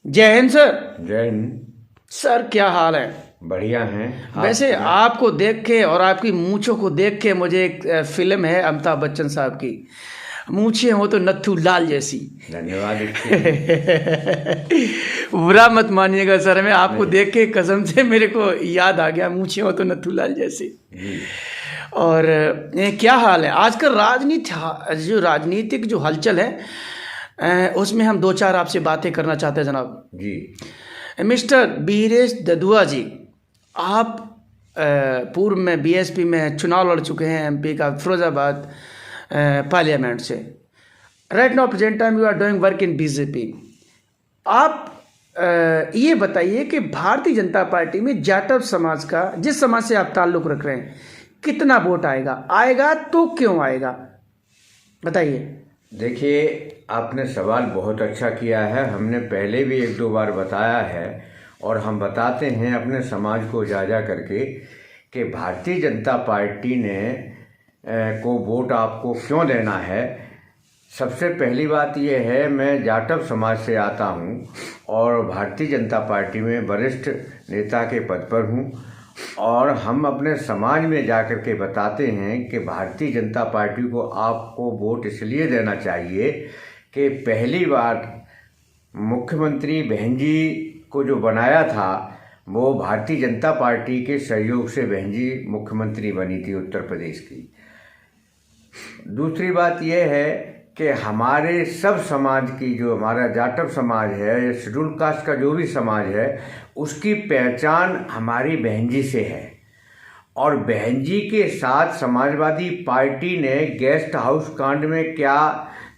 जय हिंद सर। जय हिंद सर, क्या हाल है? बढ़िया हैं। वैसे आपको देख के और आपकी मूंछों को देख के मुझे एक फिल्म है अमिताभ बच्चन साहब की, मूंछें हो तो नत्थू लाल जैसी। धन्यवाद। बुरा मत मानिएगा सर, मैं आपको देख के कसम से मेरे को याद आ गया, मूंछें हो तो नत्थू लाल जैसी। और क्या हाल है आजकल? राजनीतिक जो हलचल है उसमें हम दो चार आपसे बातें करना चाहते हैं जनाब जी। मिस्टर बीरेश ददुआ जी, आप पूर्व में बीएसपी में चुनाव लड़ चुके हैं, एमपी का फिरोजाबाद पार्लियामेंट से। Right now present time you are doing work in BJP. आप ये बताइए कि भारतीय जनता पार्टी में जाटव समाज का, जिस समाज से आप ताल्लुक़ रख रहे हैं, कितना वोट आएगा तो क्यों आएगा, बताइए। देखिए, आपने सवाल बहुत अच्छा किया है। हमने पहले भी एक दो बार बताया है और हम बताते हैं अपने समाज को उजागर करके कि भारतीय जनता पार्टी ने को वोट आपको क्यों देना है। सबसे पहली बात यह है, मैं जाटव समाज से आता हूं और भारतीय जनता पार्टी में वरिष्ठ नेता के पद पर हूं और हम अपने समाज में जाकर के बताते हैं कि भारतीय जनता पार्टी को आपको वोट इसलिए देना चाहिए कि पहली बार मुख्यमंत्री बहन जी को जो बनाया था वो भारतीय जनता पार्टी के सहयोग से बहन जी मुख्यमंत्री बनी थी उत्तर प्रदेश की। दूसरी बात यह है कि हमारे सब समाज की, जो हमारा जाटव समाज है या शेड्यूल कास्ट का जो भी समाज है, उसकी पहचान हमारी बहन जी से है। और बहन जी के साथ समाजवादी पार्टी ने गेस्ट हाउस कांड में क्या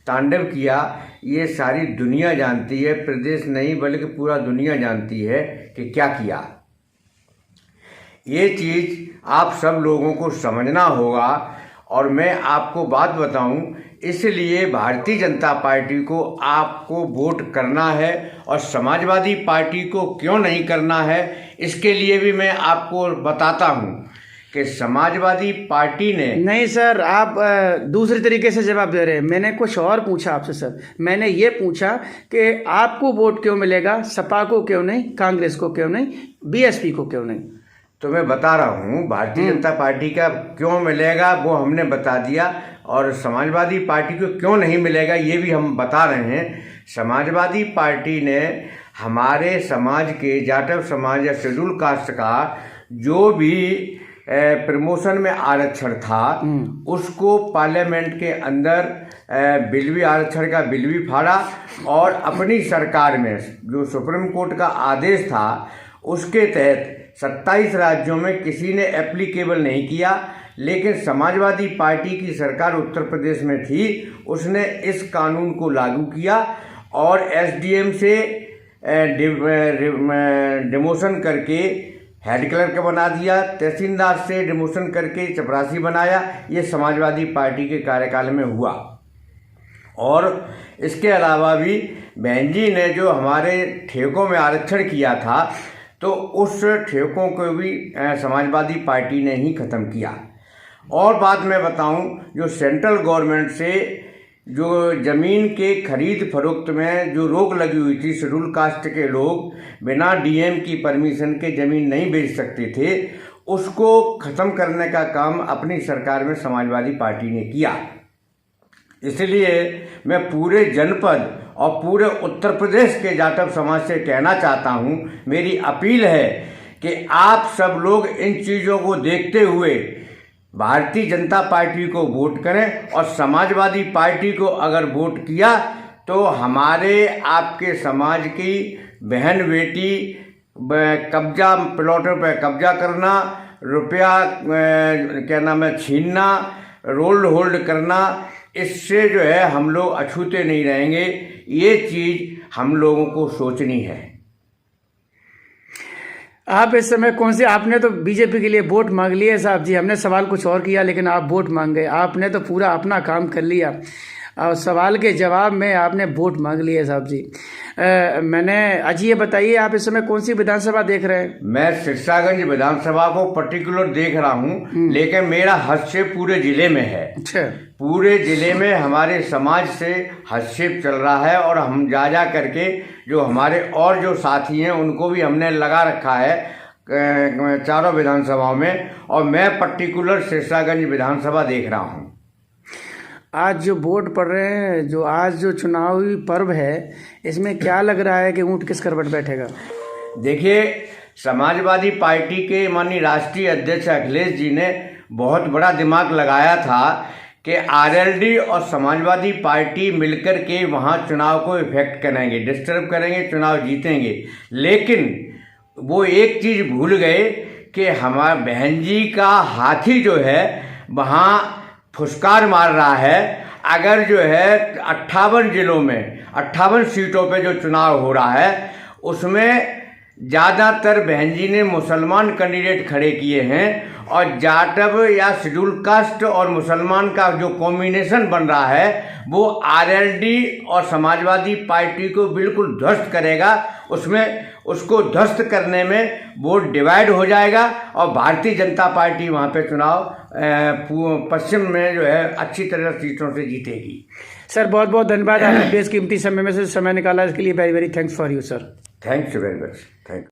तांडव किया ये सारी दुनिया जानती है। प्रदेश नहीं बल्कि पूरा दुनिया जानती है कि क्या किया। ये चीज़ आप सब लोगों को समझना होगा। और मैं आपको बात बताऊं, इसलिए भारतीय जनता पार्टी को आपको वोट करना है और समाजवादी पार्टी को क्यों नहीं करना है, इसके लिए भी मैं आपको बताता हूं कि समाजवादी पार्टी ने। नहीं सर, आप दूसरे तरीके से जवाब दे रहे हैं। मैंने कुछ और पूछा आपसे सर। मैंने ये पूछा कि आपको वोट क्यों मिलेगा, सपा को क्यों नहीं, कांग्रेस को क्यों नहीं, बीएसपी को क्यों नहीं। तो मैं बता रहा हूँ भारतीय जनता पार्टी का क्यों मिलेगा वो हमने बता दिया, और समाजवादी पार्टी को क्यों नहीं मिलेगा ये भी हम बता रहे हैं। समाजवादी पार्टी ने हमारे समाज के, जाटव समाज या शेड्यूल कास्ट का जो भी प्रमोशन में आरक्षण था उसको पार्लियामेंट के अंदर बिल भी, आरक्षण का बिल भी फाड़ा और अपनी सरकार में जो सुप्रीम कोर्ट का आदेश था उसके तहत 27 राज्यों में किसी ने एप्लीकेबल नहीं किया, लेकिन समाजवादी पार्टी की सरकार उत्तर प्रदेश में थी, उसने इस कानून को लागू किया और एसडीएम से डिमोशन करके हेड क्लर्क बना दिया, तहसीलदार से डिमोशन करके चपरासी बनाया। ये समाजवादी पार्टी के कार्यकाल में हुआ। और इसके अलावा भी बहन जी ने जो हमारे ठेकों में आरक्षण किया था तो उस ठेकों को भी समाजवादी पार्टी ने ही ख़त्म किया। और बात मैं बताऊं, जो सेंट्रल गवर्नमेंट से जो ज़मीन के खरीद फरोख्त में जो रोक लगी हुई थी, शेड्यूल कास्ट के लोग बिना डीएम की परमिशन के ज़मीन नहीं बेच सकते थे, उसको ख़त्म करने का काम अपनी सरकार में समाजवादी पार्टी ने किया। इसलिए मैं पूरे जनपद और पूरे उत्तर प्रदेश के जाटव समाज से कहना चाहता हूं, मेरी अपील है कि आप सब लोग इन चीज़ों को देखते हुए भारतीय जनता पार्टी को वोट करें और समाजवादी पार्टी को अगर वोट किया तो हमारे आपके समाज की बहन बेटी कब्जा, प्लॉटों पर कब्जा करना, रुपया क्या नाम है छीनना, रोल्ड होल्ड करना, इससे जो है हम लोग अछूते नहीं रहेंगे। ये चीज़ हम लोगों को सोचनी है। आप इस समय कौन से, आपने तो बीजेपी के लिए वोट मांग लिया साहब जी, हमने सवाल कुछ और किया लेकिन आप वोट मांग गए। आपने तो पूरा अपना काम कर लिया। और सवाल के जवाब में आपने वोट मांग लिए साहब जी। मैंने आज ये बताइए, आप इस समय कौन सी विधानसभा देख रहे हैं? मैं सिरसागंज विधानसभा को पर्टिकुलर देख रहा हूँ, लेकिन मेरा हस्तक्षेप पूरे जिले में है। अच्छा। पूरे जिले में हमारे समाज से हस्तक्षेप चल रहा है और हम जा करके जो हमारे और जो साथी हैं उनको भी हमने लगा रखा है चारों विधानसभाओं में, और मैं पर्टिकुलर सिरसागंज विधानसभा देख रहा हूँ। आज जो वोट पड़ रहे हैं, जो आज जो चुनावी पर्व है, इसमें क्या लग रहा है कि ऊँट किस करवट बैठेगा? देखिए, समाजवादी पार्टी के माननीय राष्ट्रीय अध्यक्ष अखिलेश जी ने बहुत बड़ा दिमाग लगाया था कि आरएलडी और समाजवादी पार्टी मिलकर के वहाँ चुनाव को इफेक्ट करेंगे, डिस्टर्ब करेंगे, चुनाव जीतेंगे। लेकिन वो एक चीज़ भूल गए कि हमारा बहन जी का हाथी जो है वहाँ फुसकार मार रहा है। अगर जो है 58 जिलों में 58 सीटों पे जो चुनाव हो रहा है उसमें ज़्यादातर बहन जी ने मुसलमान कैंडिडेट खड़े किए हैं, और जाटव या शेड्यूल कास्ट और मुसलमान का जो कॉम्बिनेशन बन रहा है वो आरएलडी और समाजवादी पार्टी को बिल्कुल ध्वस्त करेगा। उसमें उसको ध्वस्त करने में वोट डिवाइड हो जाएगा और भारतीय जनता पार्टी वहाँ पे चुनाव पश्चिम में जो है अच्छी तरह सीटों से जीतेगी। सर बहुत बहुत धन्यवाद, आपने बेशकीमती समय में से समय निकाला, इसके लिए very very thanks for you sir. Thanks very much. Thank you.